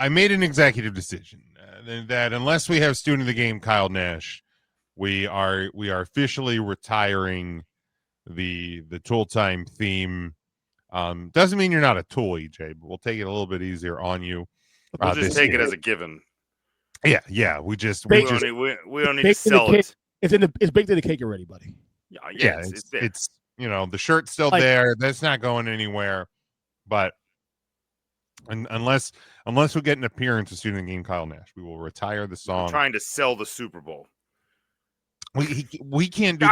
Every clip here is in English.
I made an executive decision that unless we have student of the game Kyle Nash, we are officially retiring the Tool Time theme. Doesn't mean you're not a tool, EJ, but we'll take it a little bit easier on you. We'll just take it as a given. Yeah. We don't need to sell it. It's baked in the cake already, buddy. Yeah. It's the shirt's still there. That's not going anywhere. But unless we get an appearance of student of the game Kyle Nash, we will retire the song. We're trying to sell the Super Bowl. We can't do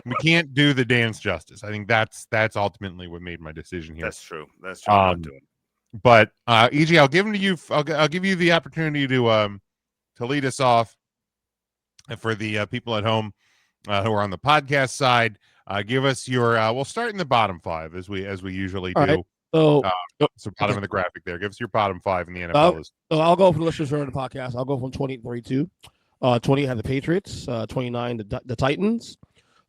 we can't do the dance justice. I think that's ultimately what made my decision here. That's true. I'm not doing. But EJ, I'll give them to you. I'll give you the opportunity to lead us off. And for the people at home who are on the podcast side, give us your. We'll start in the bottom five as we usually do. Right. So bottom of the graphic there. Give us your bottom five in the NFL list. So I'll go for the listeners who are on the podcast. I'll go from 28-32. 20 had the Patriots. 29 the Titans.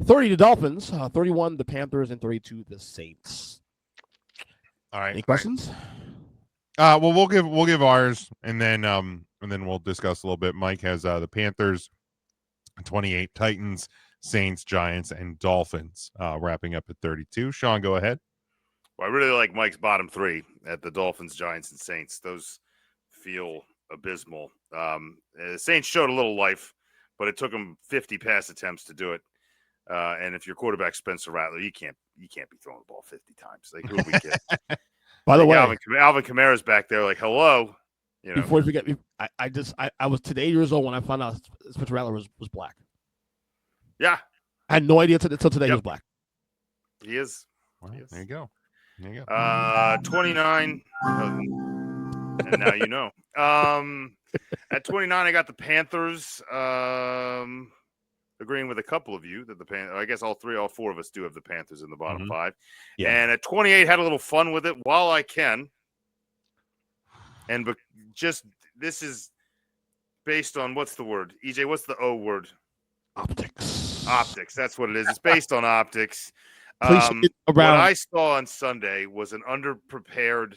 30 the Dolphins. 31 the Panthers, and 32 the Saints. All right. Any questions? Well, we'll give ours, and then we'll discuss a little bit. Mike has the Panthers, 28, Titans, Saints, Giants, and Dolphins, wrapping up at 32. Sean, go ahead. Well, I really like Mike's bottom three at the Dolphins, Giants, and Saints. Those feel abysmal. The Saints showed a little life, but it took them 50 pass attempts to do it. And if your quarterback Spencer Rattler, you can't be throwing the ball 50 times. Like, who are we kidding? By the way, Alvin Kamara's back there, like, hello. Before you forget, I was today 8 years old when I found out Spencer Rattler was black. Yeah, I had no idea until today he was black. He is. Well, there you go. 29. And now you know. At 29, I got the Panthers. Agreeing with a couple of you that I guess all four of us do have the Panthers in the bottom five. Yeah. And at 28, had a little fun with it while I can. And this is based on what's the word? EJ, what's the O word? Optics. That's what it is. It's based on optics. What I saw on Sunday was an underprepared,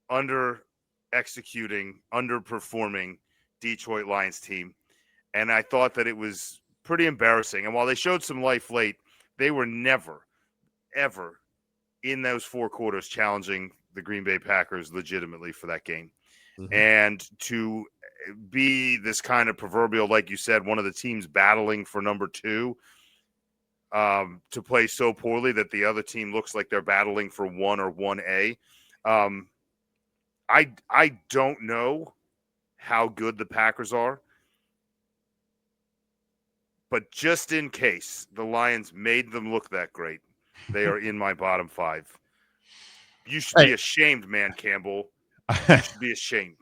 under-executing, underperforming Detroit Lions team. And I thought that it was pretty embarrassing. And while they showed some life late, they were never, ever in those four quarters challenging the Green Bay Packers legitimately for that game. Mm-hmm. And to be this kind of proverbial, like you said, one of the teams battling for number two, to play so poorly that the other team looks like they're battling for 1 or 1A. I don't know how good the Packers are. But just in case the Lions made them look that great, they are in my bottom five. You should be ashamed, man, Campbell. You should be ashamed.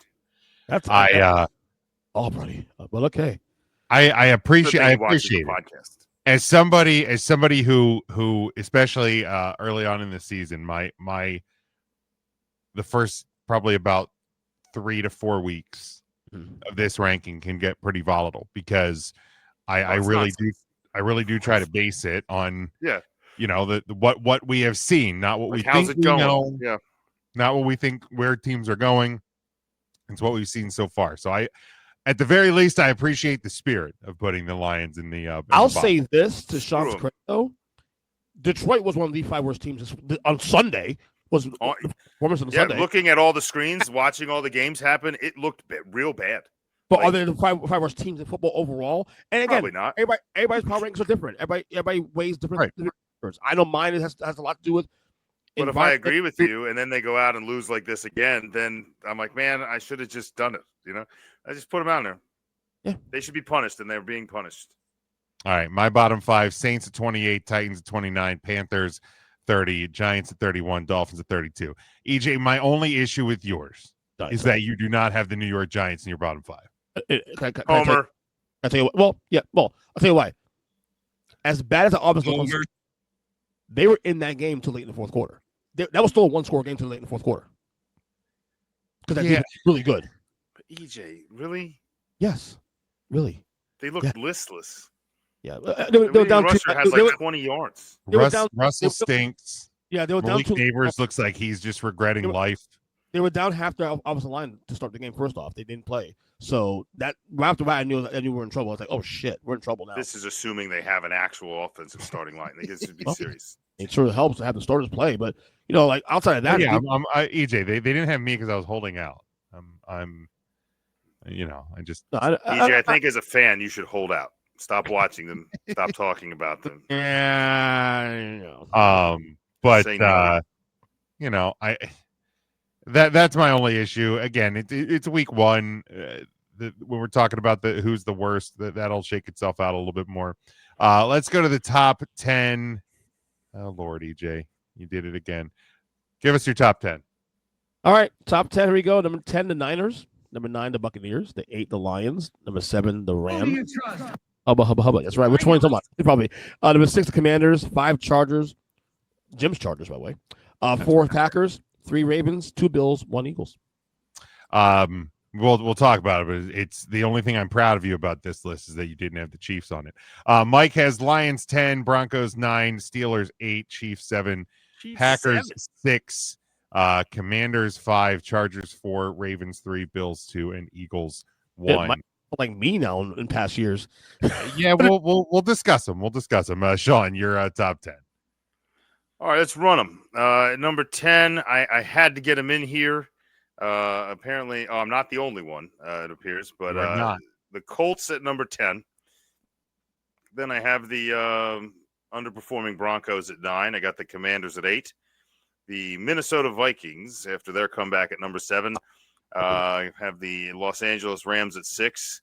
That's buddy. Well, okay. I appreciate it. Podcast. As somebody who especially early on in the season, the first probably about 3 to 4 weeks of this ranking can get pretty volatile because I really do try to base it on what we have seen, not what we think we know, not what we think where teams are going. It's what we've seen so far. So at the very least, I appreciate the spirit of putting the Lions in the. I'll say this to Sean's credit, though: Detroit was one of the 5 worst teams on Sunday. Performance on Sunday. Looking at all the screens, watching all the games happen, it looked real bad. But are they the 5 worst teams in football overall? And again, probably not. Everybody's power rankings are different. Everybody weighs different. Right. I know mine has a lot to do with. But if I agree with you, and then they go out and lose like this again, then I'm like, man, I should have just done it. I just put them out there. Yeah, they should be punished, and they're being punished. All right, my bottom 5: Saints at 28, Titans at 29, Panthers 30, Giants at 31, Dolphins at 32. EJ, my only issue with yours is that you do not have the New York Giants in your bottom 5. Homer. I'll tell you what. I'll tell you why. As bad as the offense looks, they were in that game till late in the fourth quarter. That was still a 1-score game till late in the fourth quarter. Because that game was really good. But EJ, really? Yes, really. They looked listless. Yeah, they were down. Rusher has like 20 yards. Russell stinks. Yeah, they were down. Malik Neighbors looks like he's just regretting life. They were down half their offensive line to start the game. First off, they didn't play, so that right after that, I knew we were in trouble. I was like, "Oh shit, we're in trouble now." This is assuming they have an actual offensive starting line. They should be Well, serious. It sure helps to have the starters play, but like outside of that, yeah, EJ. They didn't have me because I was holding out. I'm I just no, EJ, I think as a fan, you should hold out. Stop watching them. Stop talking about them. but Say no. that's my only issue. Again, it's week one. When we're talking about who's the worst, that'll shake itself out a little bit more. Let's go to the top 10. Oh Lord, EJ, you did it again. Give us your top 10. All right, top 10. Here we go. Number 10, the Niners. Number 9, the Buccaneers. The 8, the Lions. Number 7, the Rams. Hubba. That's right. Which one are you talking about? Probably. Number 6, the Commanders. 5, Chargers. Jim's Chargers, by the way. 4, Packers. 3, Ravens. 2, Bills. 1, Eagles. We'll talk about it, but it's the only thing I'm proud of you about this list is that you didn't have the Chiefs on it. Mike has Lions 10, Broncos 9, Steelers 8, Chiefs 7, Packers 6, Commanders 5, Chargers 4, Ravens 3, Bills 2, and Eagles 1. Like me now in past years. Yeah, we'll discuss them. We'll discuss them. Sean, your top 10. All right, let's run them. Number 10, I had to get him in here. Apparently, I'm not the only one, it appears, but the Colts at number 10. Then I have the underperforming Broncos at 9. I got the Commanders at 8. The Minnesota Vikings, after their comeback, at number 7. I have the Los Angeles Rams at 6.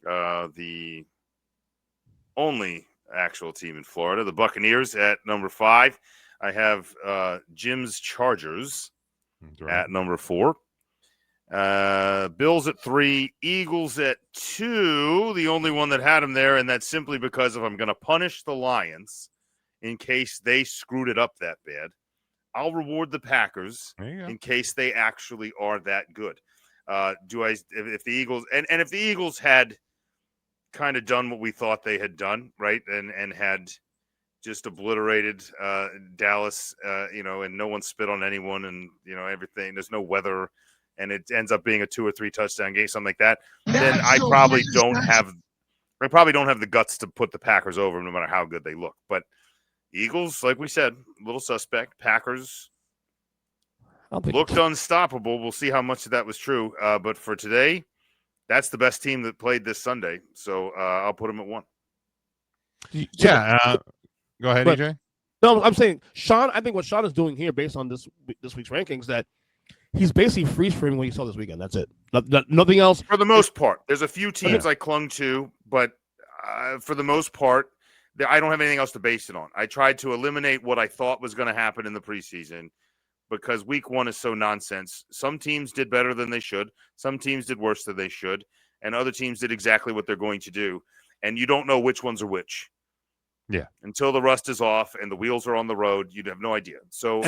The only actual team in Florida, the Buccaneers, at number 5. I have Jim's Chargers at number 4. Bills at 3, Eagles at 2, the only one that had them there, and that's simply because if I'm going to punish the Lions in case they screwed it up that bad, I'll reward the Packers in case they actually are that good. If the Eagles and if the Eagles had kind of done what we thought they had done, right, and had just obliterated Dallas, and no one spit on anyone, and everything. There's no weather, and it ends up being a 2 or 3 touchdown game, something like that. Then I probably don't have the guts to put the Packers over, no matter how good they look. But Eagles, like we said, a little suspect. Packers looked unstoppable. We'll see how much of that was true. But for today, that's the best team that played this Sunday. So I'll put them at 1. Yeah. Go ahead, EJ. No, I'm saying Sean. I think what Sean is doing here, based on this week's rankings, that he's basically freeze framing what you saw this weekend. That's it. Nothing else. For the most part, there's a few teams I clung to, but for the most part, I don't have anything else to base it on. I tried to eliminate what I thought was going to happen in the preseason because week 1 is so nonsense. Some teams did better than they should. Some teams did worse than they should. And other teams did exactly what they're going to do. And you don't know which ones are which. Yeah. Until the rust is off and the wheels are on the road, you'd have no idea. So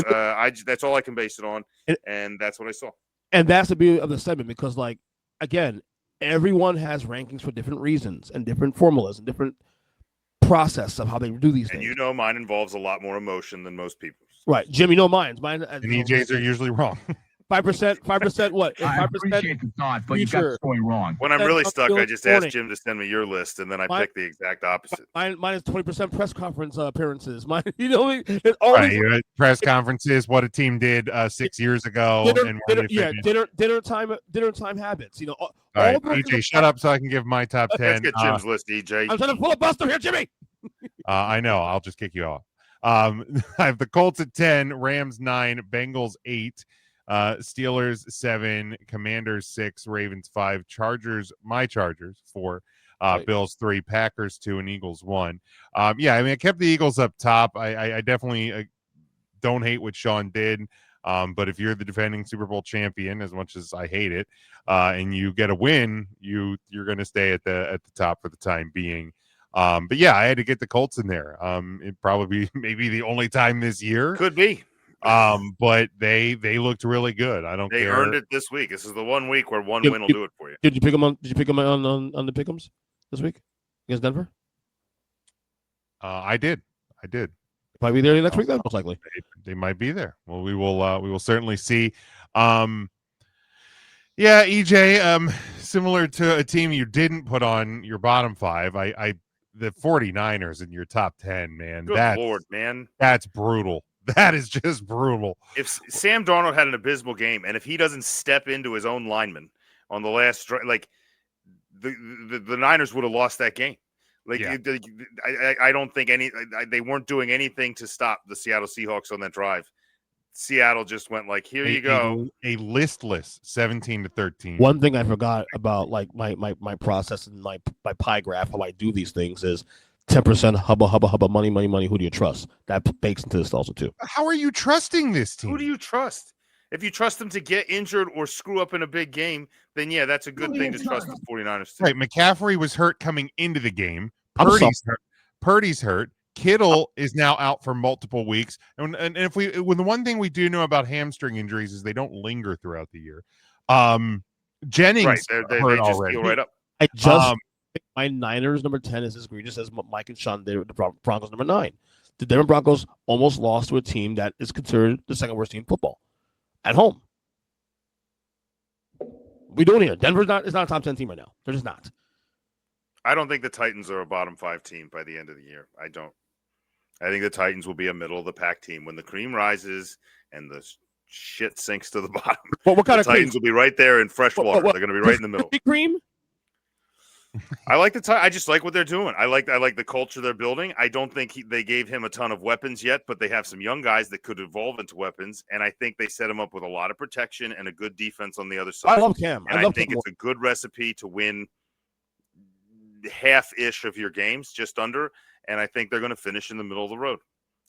that's all I can base it on. And that's what I saw. And that's the beauty of the segment because, again, everyone has rankings for different reasons and different formulas and different process of how they do these things. And mine involves a lot more emotion than most people's. Right. Jim, mine. And EJs are usually wrong. 5%. What? 5%. I appreciate the thought, but you got the story wrong. When I'm really stuck, I just ask Jim to send me your list, and then I pick the exact opposite. Mine is 20% press conference appearances. Mine, press conferences. What a team did 6 years ago. Dinner time habits. All right, EJ, shut up so I can give my top 10. Let's get Jim's list, EJ. I'm trying to filibuster here, Jimmy. I know. I'll just kick you off. I have the Colts at 10, Rams 9, Bengals 8. Steelers 7, Commanders 6, Ravens 5, my Chargers 4, Bills 3, Packers 2, and Eagles 1. I kept the Eagles up top. I definitely don't hate what Sean did. But if you're the defending Super Bowl champion, as much as I hate it, and you get a win, you're going to stay at the top for the time being. But yeah, I had to get the Colts in there. It probably maybe the only time this year. Could be. But they looked really good. I don't care. They earned it this week. This is the 1 week where one win will do it for you. Did you pick them on the pick'ems this week against Denver? I did. Probably be there next week then, most likely. They might be there. Well, we will certainly see. Yeah, EJ, similar to a team you didn't put on your bottom five, the 49ers in your top 10, man. Good Lord, man. That's brutal. That is just brutal. If Sam Darnold had an abysmal game, and if he doesn't step into his own lineman on the last drive, like the Niners would have lost that game. Like, Yeah. I don't think they weren't doing anything to stop the Seattle Seahawks on that drive. Seattle just went like, here you go. A listless 17-13. One thing I forgot about, like my process and my pie graph, how I do these things is 10% hubba money. Who do you trust? That bakes into this also too. How are you trusting this team? Who do you trust? If you trust them to get injured or screw up in a big game, then yeah, that's a good thing to trust the 49ers too. Right, McCaffrey was hurt coming into the game. Purdy's hurt. Kittle is now out for multiple weeks. And if the one thing we do know about hamstring injuries is they don't linger throughout the year. Jennings Right, they hurt just already. heal right up. I just my Niners number 10 is as egregious as Mike and Sean did with the Broncos number 9. The Denver Broncos almost lost to a team that is considered the second worst team in football at home. We doing here. Denver's not a top 10 team right now. They're just not. I don't think the Titans are a bottom 5 team by the end of the year. I don't. I think the Titans will be a middle of the pack team when the cream rises and the shit sinks to the bottom. What kind the of Titans will be right there in fresh water. What? They're going to be right in the middle. Cream? I like I just like what they're doing. I like the culture they're building. I don't think they gave him a ton of weapons yet, but they have some young guys that could evolve into weapons, and I think they set him up with a lot of protection and a good defense on the other side. I love Cam. And I think it's a good recipe to win half-ish of your games, just under, and I think they're going to finish in the middle of the road.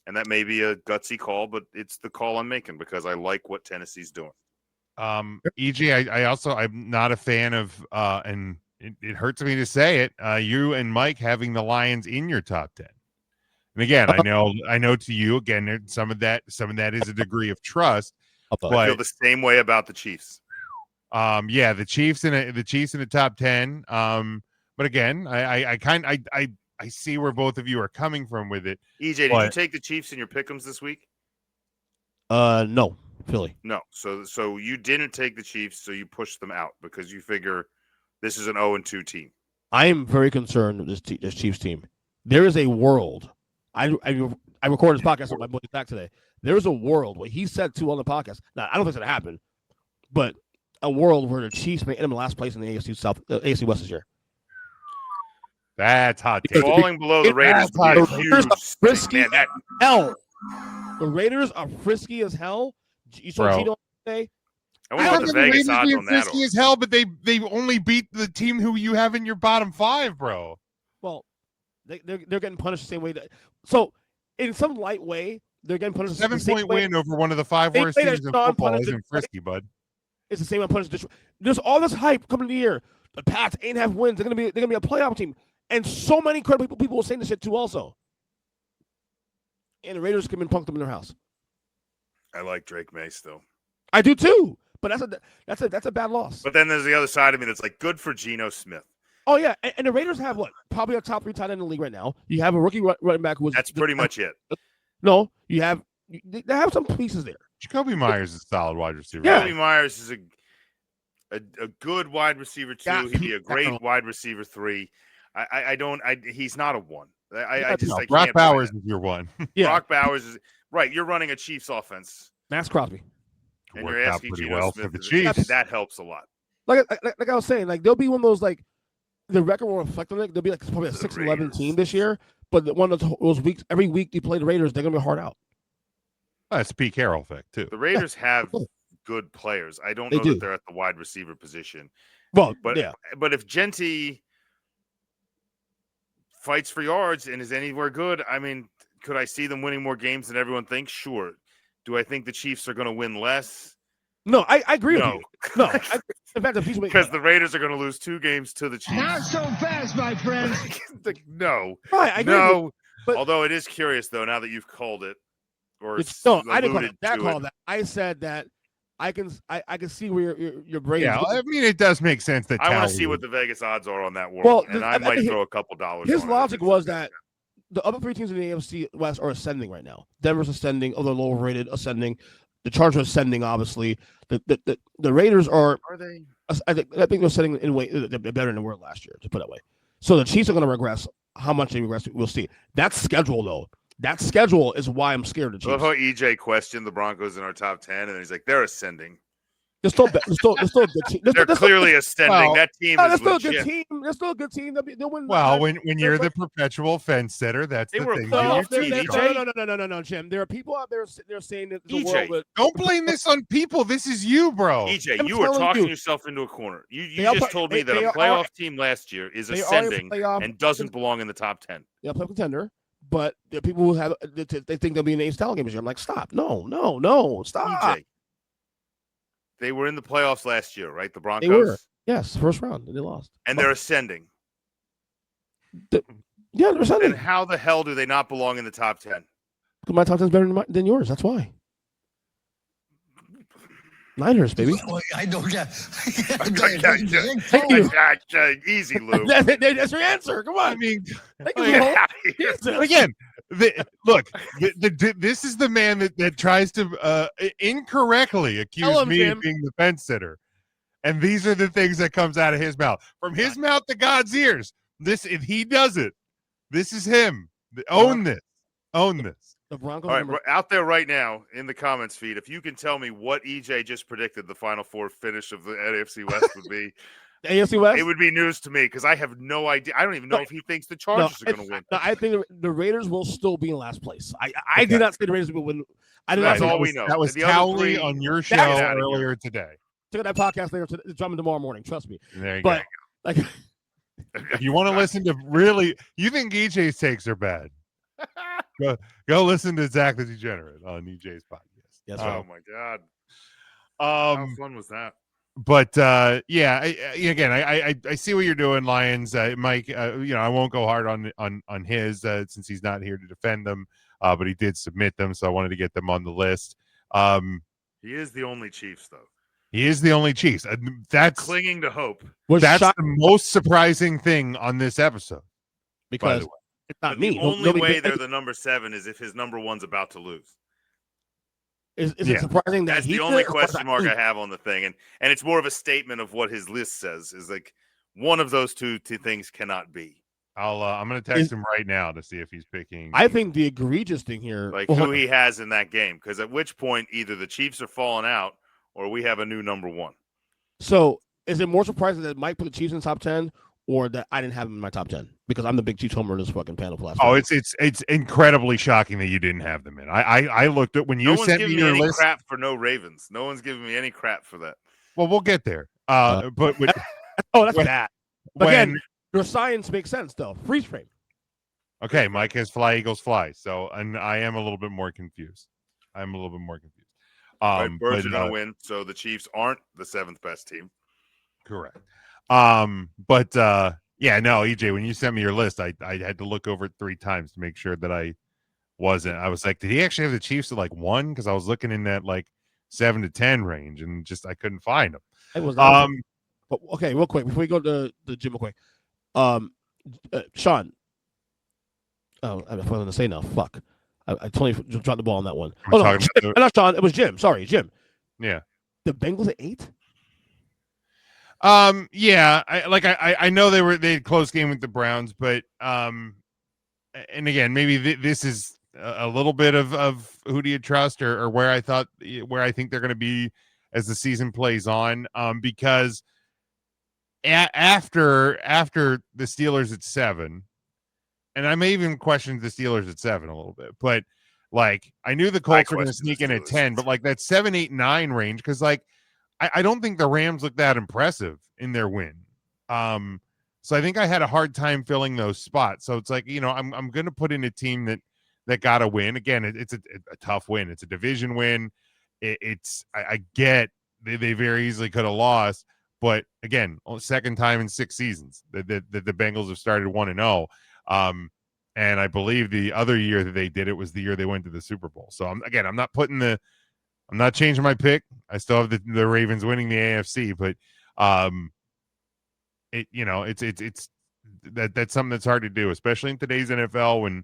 And that may be a gutsy call, but it's the call I'm making because I like what Tennessee's doing. EJ, I'm not a fan of and it hurts me to say it, you and Mike having the Lions in your top 10. And again, I know to you, again, some of that is a degree of trust. But I feel the same way about the Chiefs. Yeah, the Chiefs in the top 10. But again, I see where both of you are coming from with it. EJ, did you take the Chiefs in your pick'ems this week? No, Philly. No. So you didn't take the Chiefs, so you pushed them out because you figure this is an 0-2 team. I am very concerned with this Chiefs team. There is a world. I recorded this podcast with my boy Zach today. There is a world where he said too on the podcast. Now I don't think it's gonna happen, but a world where the Chiefs may end up in last place in the AFC South, AFC West this year. That's hot take. Falling below the Raiders would be a huge frisky man, hell. The Raiders are frisky as hell. You saw Gino today. I wonder what the Vegas odds on that frisky as hell, but they only beat the team who you have in your bottom 5, bro. Well, they're getting punished the same way. So, in some light way, they're getting punished. 7-point win over one of the 5 worst teams in football isn't frisky, bud. It's the same way punished. There's all this hype coming to the year. The Pats 8.5 wins. They're gonna be a playoff team, and so many credible people will say this shit too, also. And the Raiders come and punk them in their house. I like Drake May still. I do too. But that's a bad loss. But then there's the other side of me that's like good for Geno Smith. Oh yeah, and the Raiders have what? Probably a top 3 tight end in the league right now. You have a rookie running back who's that's pretty much it. No, they have some pieces there. Jacoby Myers is a solid wide receiver. Yeah. Jacoby Myers is a good wide receiver 2. Yeah, He'd be a great wide receiver 3. He's not a 1. I can't Brock Bowers is your 1. Yeah. Brock Bowers is right. You're running a Chiefs offense. Max Crosby. And you're asking pretty Geno well Smith for the Chiefs. That helps a lot. Like I was saying, like they'll be one of those, like the record will reflect on it. They'll be like probably a 6-11 team this year. But one of those weeks, every week you play the Raiders, they're gonna be hard out. That's Pete Carroll effect too. The Raiders have good players. I don't know that they're at the wide receiver position. Well, but if Genty fights for yards and is anywhere good, I mean, could I see them winning more games than everyone thinks? Sure. Do I think the Chiefs are going to win less? No, I agree with you. No, in fact, because the Raiders are going to lose 2 games to the Chiefs. Not so fast, my friend. No, right, I agree no. But, although it is curious, though, now that you've called it, or I didn't call that. I said that I can see where your brain. Yeah, I mean, it does make sense that I want to see what the Vegas odds are on that world, well, and I might throw a couple dollars. His logic was that the other 3 teams in the AFC West are ascending right now. Denver's ascending, other lower rated ascending. The Chargers are ascending, obviously. The Raiders are they? I think they're setting in way they're better than they were last year, to put it that way. So the Chiefs are going to regress. How much they regress, we'll see. That schedule, though, that schedule is why I'm scared of the I love Chiefs. how EJ questioned the Broncos in our top 10, and then he's like, they're ascending. They're still a good team. They're clearly ascending. well, That team they're is still a good legit. team. They're still a good team. They'll win. Well, when you're the perpetual fence sitter, that's They the were thing. playoff you team, do. EJ. No, Jim. There are people out there they're saying that there's a EJ, world with Don't blame this on people. This is you, bro. EJ, I'm you are telling talking you. yourself into a corner. You They are just play- told me that they a are- playoff team last year is they are a ascending playoff and doesn't belong in the top 10. Yeah, playoff contender. But there are people who have they think they'll be in the style game this year. I'm like, stop. No, stop. EJ, they were in the playoffs last year, right? The Broncos. They were. Yes, first round, and they lost. And they're ascending. Yeah, they're Then ascending. how the hell do they not belong in the top 10? My top 10 is better than yours. That's why. Niners, baby. I don't get. Thank you. Easy, Lou. That's your answer. Come I on. mean, Thank you, like, Lou. Jesus. again, this is the man that tries to incorrectly accuse Tell him, me Jim. of being the fence sitter, and these are the things that comes out of his mouth, from his mouth to God's ears. If he does it, this is him. Own this. The Broncos. All right, number- we're out there right now in the comments feed. If you can tell me what EJ just predicted the Final Four finish of the NFC West would be, the AFC West. it would be news to me because I have no idea. I don't even know if he thinks the Chargers are going to win. No, I think the Raiders will still be in last place. I Okay. did not say the Raiders will win. I did not That's say all that. we know. That was The other Cowley three- on your show Get outta here. earlier today. Check out that podcast later. Drop tomorrow morning. Trust me. There you But like, go. If you want to listen to really, you think EJ's takes are bad? Go listen to Zach the Degenerate on EJ's podcast. Yes, Oh my God! How Um, fun was that? but yeah, I see what you're doing, Lions. Mike, I won't go hard on his since he's not here to defend them, but he did submit them, so I wanted to get them on the list. He is the only Chiefs, though. He is the only Chiefs. That's Clinging to hope. that's shot the most surprising thing on this episode. By because the way, it's not But me. the only Nobody- way they're the number 7 is if his number 1's about to lose. Is Yeah. it surprising that That's he the did only it, or question mark was I have on the thing, and it's more of a statement of what his list says. Is like one of those two things cannot be. I'm gonna text him right now to see if he's picking. I think the egregious thing here, Like well, who he has in that game, because at which point either the Chiefs are falling out or we have a new number 1. So is it more surprising that Mike put the Chiefs in the top 10 or that I didn't have him in my top 10? Because I'm the big Chiefs homer in this fucking panel for last Oh, week. it's incredibly shocking that you didn't have them in. I looked at when you No one's sent me giving me your any list. crap for no Ravens. No one's giving me any crap for that. Well, we'll get there. But Oh, that's when- bad. But again, when your science makes sense though. Freeze frame. okay, Mike has fly Eagles fly. So and I am a little bit more confused. Right, Birds are but, going to win, so the Chiefs aren't the 7th best team. correct. But yeah, no, EJ, when you sent me your list, I had to look over it 3 times to make sure that I wasn't. I was like, did he actually have the Chiefs at like 1? Because I was looking in that like 7 to 10 range, and just I couldn't find them. It was not. Um, But okay, real quick before we go to the gym, real quick. Sean. Oh, I'm going to say now. Fuck. I totally dropped the ball on that one. We're Oh, no, talking about not Sean. It was Jim. Sorry, Jim. yeah. The Bengals at 8. Yeah, I know they had close game with the Browns, but and again, maybe this is a little bit of who do you trust or where I think they're going to be as the season plays on, because after the Steelers at 7, and I may even question the Steelers at 7 a little bit, but like I knew the Colts were going to question the sneak in at Steelers 10, but like that 7, 8, 9 range, because like I don't think the Rams look that impressive in their win. So I think I had a hard time filling those spots. So it's like, I'm going to put in a team that got a win. Again, it's a tough win. It's a division win. I get they very easily could have lost, but again, second time in 6 seasons that the Bengals have started 1-0. And I believe the other year that they did it was the year they went to the Super Bowl. So I'm not changing my pick. I still have the Ravens winning the AFC, but it's that's something that's hard to do, especially in today's NFL when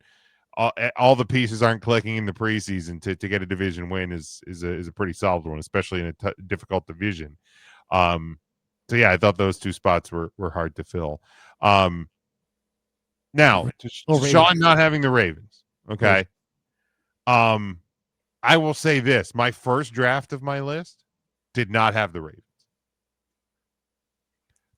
all the pieces aren't clicking in the preseason to get a division win is a pretty solid one, especially in a difficult division. So yeah, I thought those two spots were hard to fill. Now to Sean not having the Ravens, okay. I will say this: my first draft of my list did not have the Ravens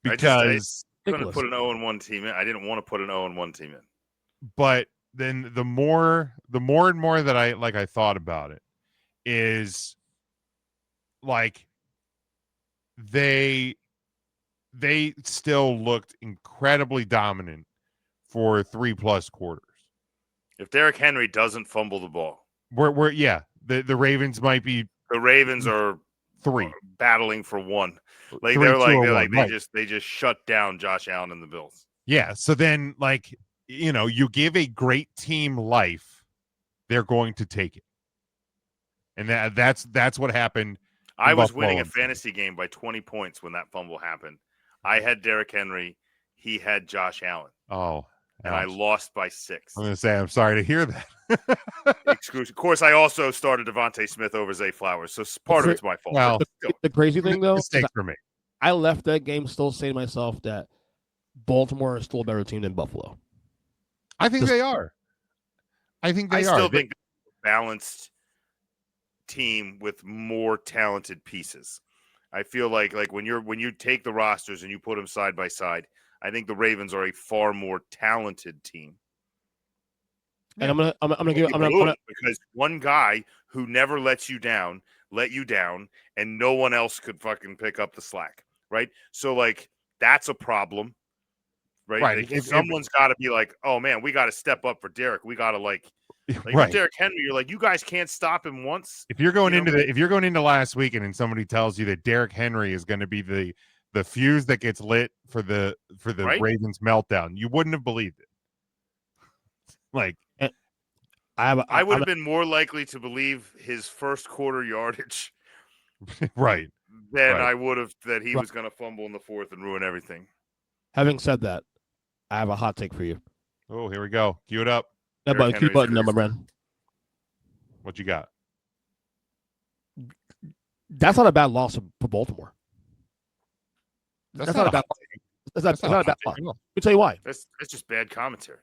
because I couldn't put an 0-1 team in. I didn't want to put an 0-1 team in. But then the more and more that I thought about it is like they still looked incredibly dominant for 3+ quarters. If Derrick Henry doesn't fumble the ball, we're the Ravens might be, the Ravens are 3 battling for 1. Like 3, they're 2, like or they're 1, like right. they just shut down Josh Allen and the Bills. Yeah, so then like, you know, you give a great team life, they're going to take it. And that's what happened. I was winning a fantasy game by 20 points when that fumble happened. I had Derrick Henry, he had Josh Allen. Oh, and I lost by 6. I'm going to say I'm sorry to hear that. Of course, I also started Devontae Smith over Zay Flowers, so part of it's my fault. Well, the crazy thing though, mistake for me. I left that game still saying to myself that Baltimore is still a better team than Buffalo. I think they are. I think they are. I still think they're a balanced team with more talented pieces. I feel like when you take the rosters and you put them side by side, I think the Ravens are a far more talented team. And I'm gonna give because one guy who never let you down, and no one else could fucking pick up the slack, right? So like that's a problem, right? Right. Like, someone's got to be like, oh man, we got to step up for Derek. We got to like right. Derrick Henry. You're like, you guys can't stop him once. If you're going into last weekend and somebody tells you that Derrick Henry is going to be the fuse that gets lit for the right? Ravens meltdown, you wouldn't have believed it. Like, I would have been more likely to believe his first quarter yardage, right, than I would have that he was going to fumble in the fourth and ruin everything. Having said that, I have a hot take for you. Oh, here we go. Cue it up. That button, keep button number, man. What you got? That's not a bad loss for Baltimore. That's not a bad loss. That's not a bad loss. Let me tell you why. That's just bad commentary.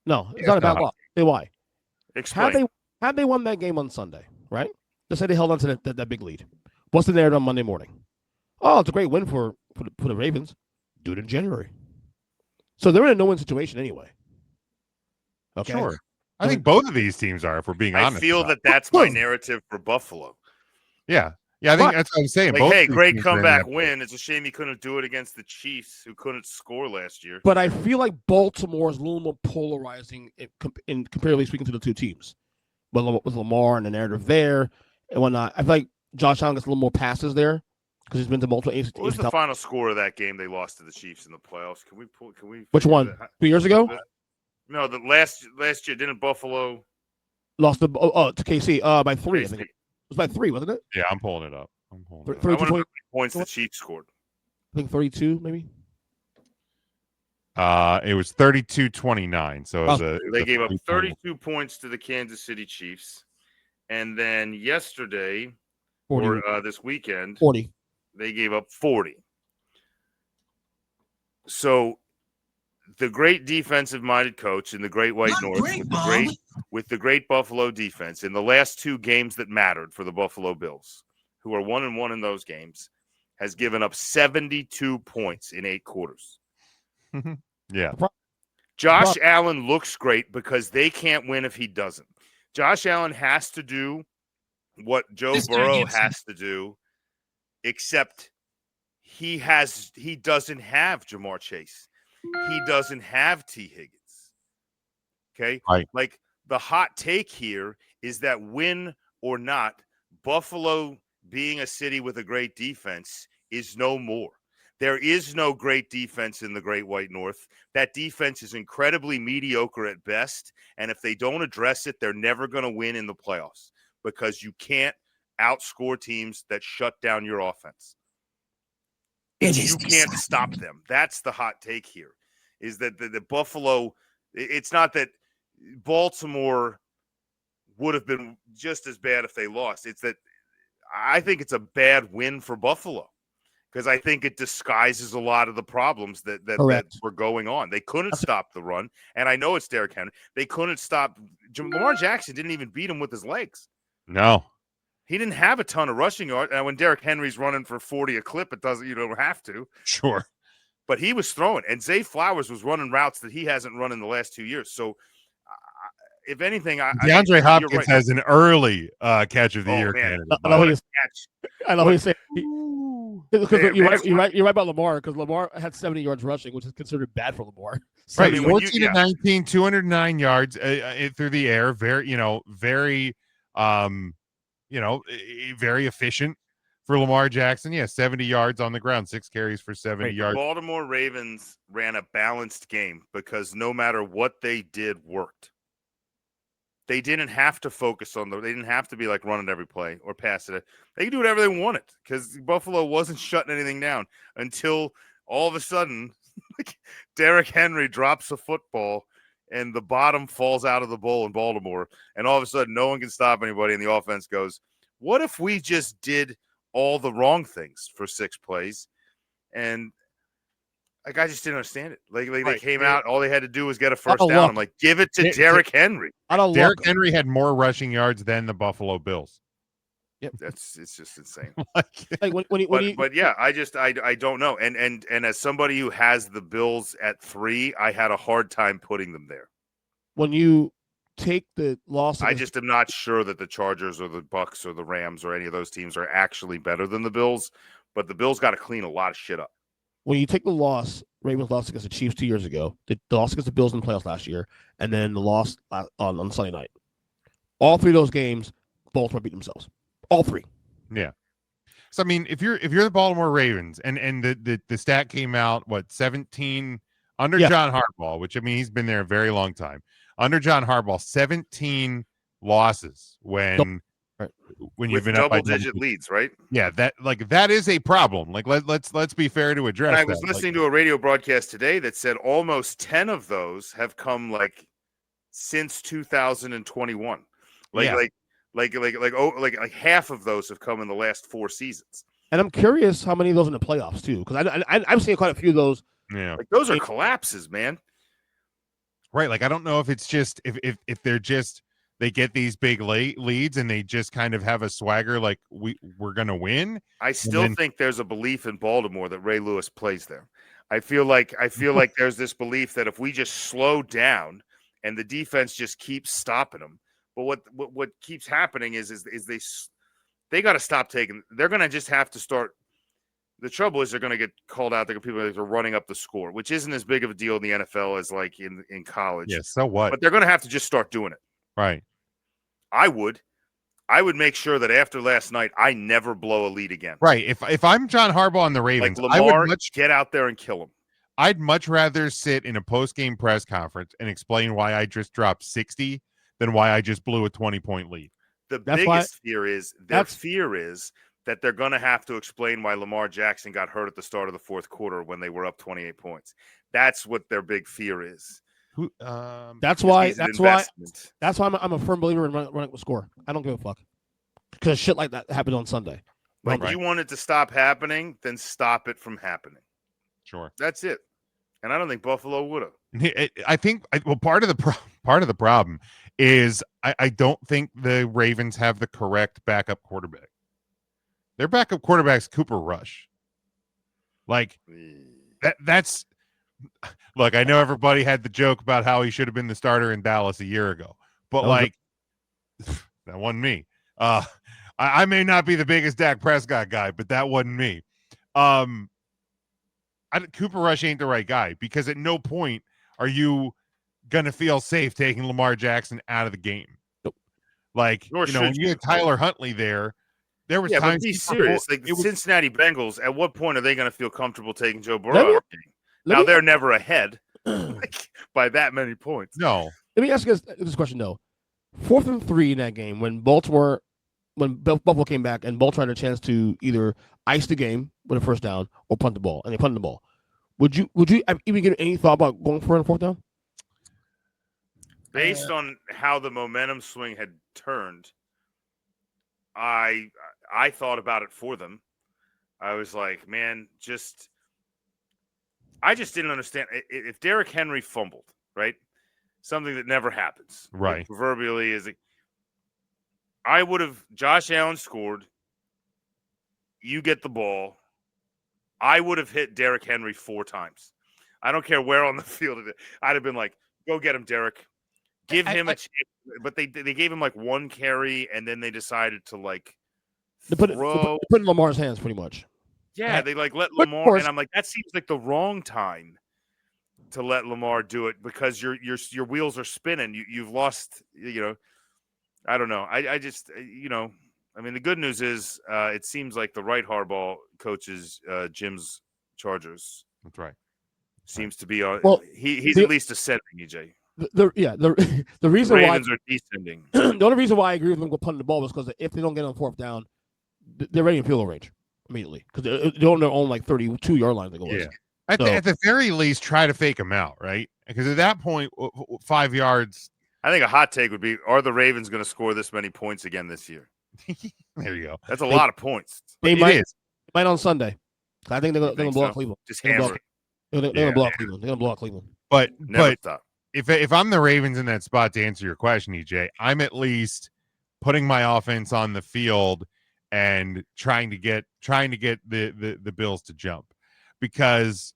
No, it's not a bad loss. Tell you why. Explain. Had they won that game on Sunday, right? Let's say they held on to that big lead. What's the narrative on Monday morning? Oh, it's a great win for the Ravens. Do it in January. So they're in a no-win situation anyway. Okay. Sure. I think both of these teams are, if we're being honest. I feel that's my narrative for Buffalo. Yeah. Yeah, I think that's what I'm saying. Like, hey, great comeback win. It's a shame you couldn't do it against the Chiefs, who couldn't score last year. But I feel like Baltimore is a little more polarizing in comparatively speaking to the two teams. But with Lamar and the narrative there and whatnot, I feel like Josh Allen gets a little more passes there because he's been to multiple agencies. What was the final score of that game they lost to the Chiefs in the playoffs? Can we? Which one? 2 years ago? No, the last year didn't Buffalo lost to KC by 3. I think it was by 3, wasn't it? Yeah, I'm pulling it up. I wonder how many points the Chiefs scored. I think 32, maybe. It was 32-29. So they gave up 32 points to the Kansas City Chiefs, and then yesterday 40. or this weekend, 40. They gave up 40. So the great defensive-minded coach in the Great White North, with the great Buffalo defense in the last 2 games that mattered for the Buffalo Bills, who are 1-1 in those games, has given up 72 points in 8 quarters. Yeah. Josh Allen looks great because they can't win if he doesn't. Josh Allen has to do what Joe Burrow has to do, except he doesn't have Jamar Chase. He doesn't have T. Higgins. Okay? Right. Like, the hot take here is that win or not, Buffalo being a city with a great defense is no more. There is no great defense in the Great White North. That defense is incredibly mediocre at best, and if they don't address it, they're never going to win in the playoffs because you can't outscore teams that shut down your offense. You can't stop them. That's the hot take here, is that the Buffalo – it's not that Baltimore would have been just as bad if they lost. It's that I think it's a bad win for Buffalo because I think it disguises a lot of the problems that were going on. They couldn't stop the run, and I know it's Derrick Henry. They couldn't stop. Lamar Jackson didn't even beat him with his legs. No. He didn't have a ton of rushing yards. And when Derrick Henry's running for 40 a clip, you don't have to. Sure. But he was throwing, and Zay Flowers was running routes that he hasn't run in the last 2 years. So, if anything, DeAndre Hopkins has an early catch of the year candidate. I know what you're saying. You're right about Lamar because Lamar had 70 yards rushing, which is considered bad for Lamar. Right, 14 to 19, 209 yards through the air. Very, very efficient for Lamar Jackson. Yeah, 70 yards on the ground, 6 carries for 70 yards. The Baltimore Ravens ran a balanced game because no matter what they did worked. They didn't have to focus on they didn't have to be like running every play or pass it. They could do whatever they wanted because Buffalo wasn't shutting anything down until all of a sudden Derrick Henry drops a football and the bottom falls out of the bowl in Baltimore. And all of a sudden no one can stop anybody. And the offense goes, what if we just did all the wrong things for 6 plays? And I just didn't understand it. They came out, all they had to do was get a first down. I'm like, give it to Derrick Henry. Derrick Henry had more rushing yards than the Buffalo Bills. Yep, it's just insane. But yeah, I don't know. And as somebody who has the Bills at 3, I had a hard time putting them there. When you take the loss, I just am not sure that the Chargers or the Bucks or the Rams or any of those teams are actually better than the Bills. But the Bills got to clean a lot of shit up. When you take the loss, Ravens lost against the Chiefs 2 years ago, the loss against the Bills in the playoffs last year, and then the loss on Sunday night. All 3 of those games, Baltimore beat themselves. All 3. Yeah. So I mean, if you're the Baltimore Ravens and the stat came out 17 under John Harbaugh, which I mean he's been there a very long time. Under John Harbaugh, 17 losses when you've been up by double-digit leads, right? Yeah, that is a problem. Like let's be fair to address. I was listening to a radio broadcast today that said almost 10 of those have come since 2021. Like half of those have come in the last 4 seasons. And I'm curious how many of those in the playoffs too, because I've seen quite a few of those. Yeah, those are collapses, man. Right, I don't know if it's just if they're just. They get these big leads and they just kind of have a swagger like we're going to win. I still think there's a belief in Baltimore that Ray Lewis plays there. I feel like there's this belief that if we just slow down and the defense just keeps stopping them. But what keeps happening is they got to stop taking. They're going to just have to start. The trouble is they're going to get called out. People are running up the score, which isn't as big of a deal in the NFL as in college. Yeah, so what? But they're going to have to just start doing it. Right. I would make sure that after last night, I never blow a lead again. Right. If I'm John Harbaugh on the Ravens, Lamar, I would get out there and kill him. I'd much rather sit in a post-game press conference and explain why I just dropped 60 than why I just blew a 20-point lead. The biggest fear is that they're going to have to explain why Lamar Jackson got hurt at the start of the 4th quarter when they were up 28 points. That's what their big fear is. That's why I'm a firm believer in running the score. I don't give a fuck because shit like that happened on Sunday. You want it to stop happening, then stop it from happening. Sure, that's it. And I don't think Buffalo would have. I think part of the problem is I don't think the Ravens have the correct backup quarterback. Their backup quarterback's Cooper Rush. That's. Look, I know everybody had the joke about how he should have been the starter in Dallas a year ago, but that wasn't me. I may not be the biggest Dak Prescott guy, but that wasn't me. Cooper Rush ain't the right guy because at no point are you gonna feel safe taking Lamar Jackson out of the game. Nope. When you had Tyler Huntley there was times. But be serious. Cincinnati Bengals. At what point are they gonna feel comfortable taking Joe Burrow out of the game? Now they're never ahead by that many points. No. Let me ask you this question though: 4th and 3 in that game when Buffalo came back and Baltimore had a chance to either ice the game with a first down or punt the ball, and they punted the ball. Would you even give any thought about going for it on 4th down? based on how the momentum swing had turned, I thought about it for them. I was like, man, I just didn't understand if Derrick Henry fumbled, right? Something that never happens, Right. Proverbially, I would have. Josh Allen scored. You get the ball. I would have hit Derrick Henry 4 times. I don't care where on the field it is. I'd have been like, go get him, Derrick. Give him a chance. But they gave him like 1 carry, and then they decided to like Put throw. it in Lamar's hands pretty much. Yeah, they like let But of Lamar, course- and I'm like, that seems like the wrong time to let Lamar do it because your wheels are spinning. You've lost. I don't know. I just I mean, the good news is it seems like the right Harbaugh coaches Jim's Chargers That's right. seems to be on. Well, he's the- at least ascending. EJ. The reason Ravens are descending. why the only reason why I agree with them with punting the ball was because if they don't get on 4th down, they're ready in field goal range immediately because they're on their own like 32-yard line to go. Yeah. So- At the very least, try to fake him out, right? Because at that point, 5 yards. I think a hot take would be: are the Ravens going to score this many points again this year? There you go. That's a lot of points. They It might is. on Sunday. I think they're You going to think blow so? out Cleveland. Just They're gonna hammer. blow- They're going to blow out Cleveland. They're going to blow out Cleveland. But Never but stop. if I'm the Ravens in that spot, to answer your question, EJ, I'm at least putting my offense on the field and trying to get the Bills to jump, because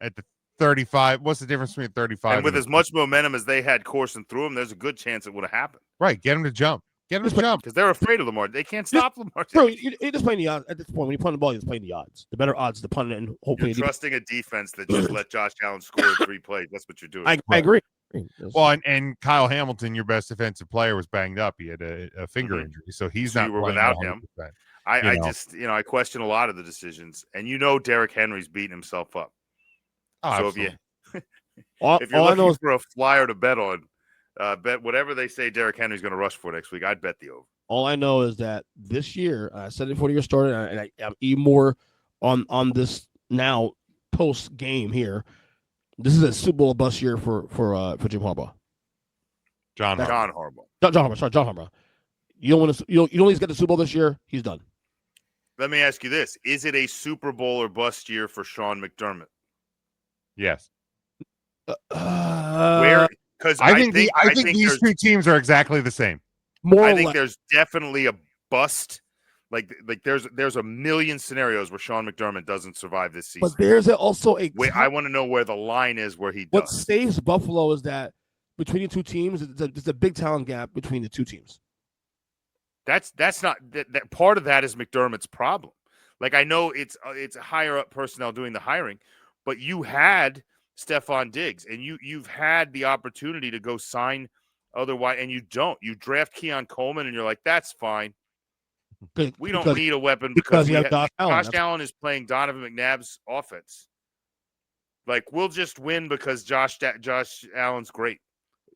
at the 35, what's the difference between 35 And with as much momentum as they had coursing through them, there's a good chance it would have happened right? Get them to jump. Get them to jump. because they're afraid of Lamar. They can't stop Lamar. Bro, you're just playing the odds at this point. When you punt the ball, you're just playing the odds. The better odds to punt it, and hopefully. You're trusting a defense that just let Josh Allen score 3 plays. That's what you're doing. I agree. Well, and Kyle Hamilton, your best defensive player, was banged up. He had a finger Mhm. injury, so he's So not you were playing without him. 100%. I just, I question a lot of the decisions. And Derrick Henry's beating himself up. Oh, So absolutely. if you're all I know looking is for a flyer to bet on, bet whatever they say Derrick Henry's going to rush for next week, I'd bet the over. all I know is that this year, I said it before the year started, and I'm even more on this now post game here. This is a Super Bowl bust year for Jim Harbaugh. John Harbaugh. John Harbaugh. John Harbaugh. Sorry, John Harbaugh. You don't want to. You don't need to get the Super Bowl this year. He's done. Let me ask you this. Is it a Super Bowl or bust year for Sean McDermott? Yes, Where? Because I think these there's- two teams are exactly the same. more I or think less. there's definitely a bust. Like there's a million scenarios where Sean McDermott doesn't survive this season. But there's also a. I want to know where the line is where he What does. saves Buffalo is that between the two teams, there's a big talent gap between the two teams. That's not that part of that is McDermott's problem. Like I know it's higher up personnel doing the hiring, but you had Stephon Diggs and you've had the opportunity to go sign otherwise, and you don't. You draft Keon Coleman and you're like, that's fine. We don't need a weapon because you have Josh Allen. Josh Allen is playing Donovan McNabb's offense. Like we'll just win because Josh Allen's great.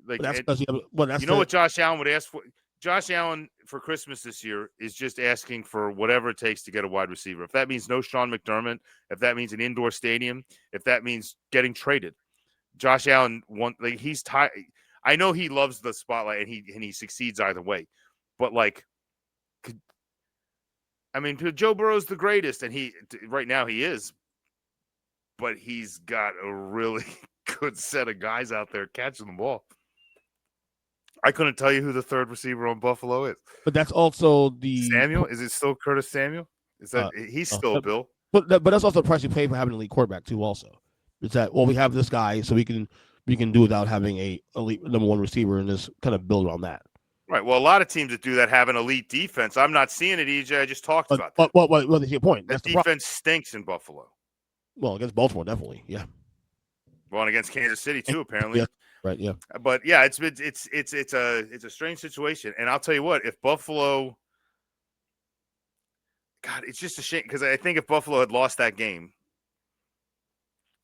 Like That's and- because you know what Josh Allen would ask for? Josh Allen for Christmas this year is just asking for whatever it takes to get a wide receiver. If that means no Sean McDermott, if that means an indoor stadium, if that means getting traded, Josh Allen he's tired. I know he loves the spotlight and he succeeds either way, but Joe Burrow's the greatest, and right now he is, but he's got a really good set of guys out there catching the ball. I couldn't tell you who the third receiver on Buffalo is. But that's also the Samuel? Is it still Curtis Samuel? Is that he's still Bill? But that's also the price you pay for having an elite quarterback too. Also, is that we have this guy, so we can do without having a elite number one receiver and just kind of build on that. Right. Well, a lot of teams that do that have an elite defense. I'm not seeing it, EJ. I just talked about that. But what is your point? That That's the problem. defense stinks in Buffalo. Well, against Baltimore, definitely, yeah. Well, and against Kansas City too, apparently. Yeah. Right, yeah. But yeah, it's a strange situation, and I'll tell you what, if Buffalo, God, it's just a shame because I think if Buffalo had lost that game,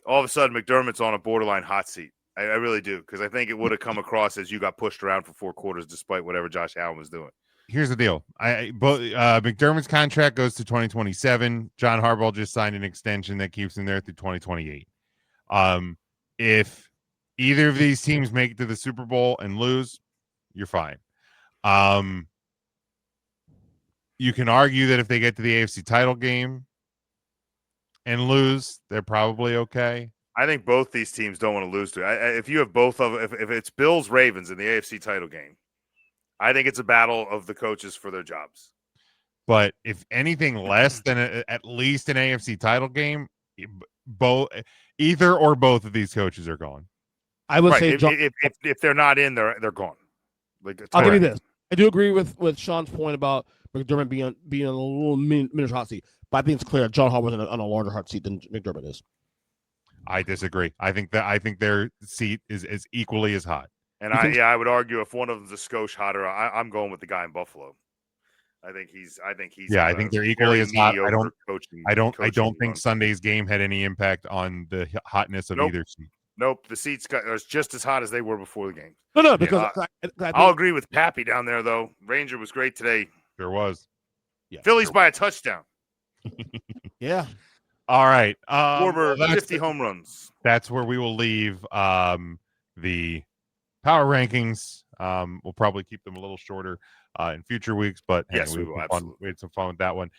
all of a sudden McDermott's on a borderline hot seat. I really do, because I think it would have come across as you got pushed around for 4 quarters despite whatever Josh Allen was doing. Here's the deal. McDermott's contract goes to 2027. John Harbaugh just signed an extension that keeps him there through 2028. If either of these teams make it to the Super Bowl and lose, you're fine. You can argue that if they get to the AFC title game and lose, they're probably okay. I think both these teams don't want to lose to it. If you have both of, if it's Bills Ravens in the AFC title game, I think it's a battle of the coaches for their jobs. But if anything less than at least an AFC title game, either or both of these coaches are gone. I would Right. say, If they're not in, they're gone. Like, I'll give you correct. this. I do agree with Sean's point about McDermott being a little miniature hot seat, but I think it's clear John Harbaugh's on a larger hot seat than McDermott is. I disagree. I think their seat is equally as hot. And I would argue if one of them's a skosh hotter, I'm going with the guy in Buffalo. I think he's. Yeah, I think they're equally as hot. I don't coaching think run. Sunday's game had any impact on the hotness of Nope. either seat. Nope, the seats are just as hot as they were before the game. No, because I think, I'll agree with Pappy down there, though. Ranger was great today. There was. yeah, Phillies by a touchdown. yeah. All right. Schwarber, Well, 50 home runs. that's where we will leave the power rankings. We'll probably keep them a little shorter in future weeks, but hey, Yes, we will, absolutely. We had some fun with that one.